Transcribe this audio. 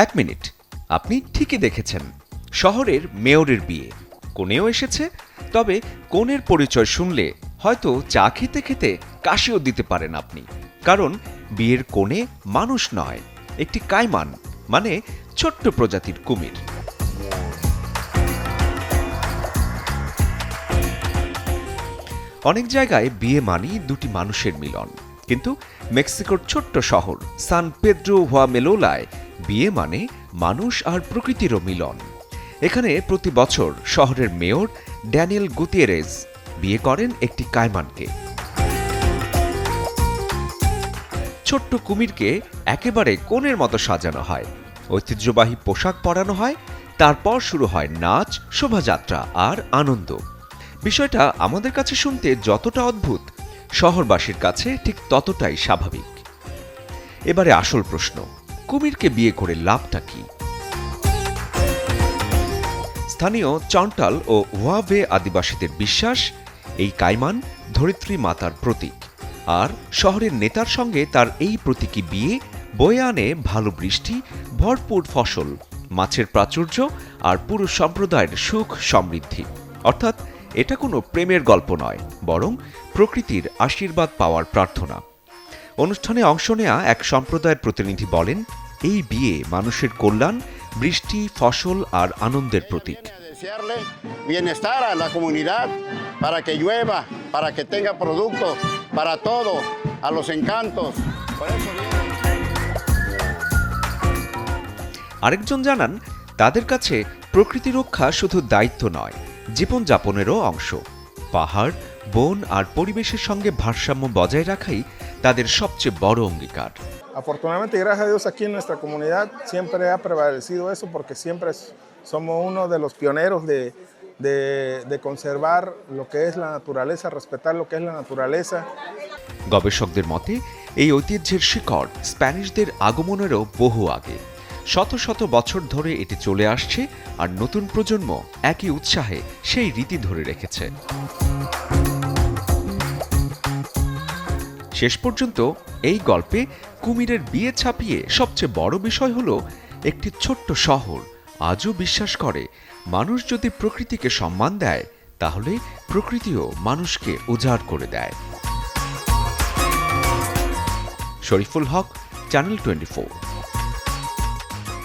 এক মিনিট, আপনি ঠিকই দেখেছেন, শহরের মেয়রের বিয়ে। কনেও এসেছে, তবে কনের পরিচয় শুনলে হয়তো চা খেতে খেতে কাশিও দিতে পারেন আপনি। কারণ বিয়ের কনে মানুষ নয়, একটি কায়মান, মানে ছোট্ট প্রজাতির কুমির। অনেক জায়গায় বিয়ে মানেই দুটি মানুষের মিলন, কিন্তু মেক্সিকোর ছোট্ট শহর সান পেদ্রো হুয়ামেলোলায় বিয়ে মানে মানুষ আর প্রকৃতিরও মিলন। এখানে প্রতি বছর শহরের মেয়র ড্যানিয়েল গুতিয়েরেজ বিয়ে করেন একটি কায়মানকে। ছোট্ট কুমিরকে একেবারে কোণের মতো সাজানো হয়, ঐতিহ্যবাহী পোশাক পরানো হয়, তারপর শুরু হয় নাচ, শোভাযাত্রা আর আনন্দ। বিষয়টা আমাদের কাছে শুনতে যতটা অদ্ভুত, শহরবাসীর কাছে ঠিক ততটাই স্বাভাবিক। এবারে আসল প্রশ্ন, কুমিরকে বিয়ে করে লাভটা কি? স্থানীয় চন্টাল ও ওয়াভে আদিবাসীদের বিশ্বাস, এই কায়মান ধরিত্রী মাতার প্রতীক, আর শহরের নেতার সঙ্গে তার এই প্রতীকী বিয়ে বয়ে আনে ভালো বৃষ্টি, ভরপুর ফসল, মাছের প্রাচুর্য আর পুরো সম্প্রদায়ের সুখ সমৃদ্ধি। অর্থাৎ এটা কোনো প্রেমের গল্প নয়, বরং প্রকৃতির আশীর্বাদ পাওয়ার প্রার্থনা। অনুষ্ঠানে অংশ নেয়া এক সম্প্রদায়ের প্রতিনিধি বলেন, এই বিয়ে মানুষের কল্যাণ, বৃষ্টি, ফসল আর আনন্দের প্রতীক। Bienestar a la comunidad para que llueva, para que tenga productos, para todo, a los encantos. Por eso আরেকজন জানান, তাদের কাছে প্রকৃতি রক্ষা শুধু দায়িত্ব নয়, জীবনযাপনেরও অংশ। পাহাড়, বন আর পরিবেশের সঙ্গে ভারসাম্য বজায় রাখাই তাদের সবচেয়ে বড় অঙ্গীকার। Afortunadamente, gracias a Dios, aquí en nuestra comunidad siempre ha prevalecido eso porque siempre somos uno de los pioneros de conservar lo que es la naturaleza, respetar lo que es la naturaleza. গবেষকদের মতে এই ঐতিহ্যের শিকড় স্প্যানিশদের আগমনেরও বহু আগে। শত শত বছর ধরে এটি চলে আসছে, আর নতুন প্রজন্ম একই উৎসাহে সেই রীতি ধরে রেখেছে। শেষ পর্যন্ত এই গল্পে কুমিরের বিয়ে ছাপিয়ে সবচেয়ে বড় বিষয় হলো, একটি ছোট্ট শহর আজও বিশ্বাস করে, মানুষ যদি প্রকৃতিকে সম্মান দেয়, তাহলে প্রকৃতিও মানুষকে উজাড় করে দেয়। শরীফুল হক, চ্যানেল 24।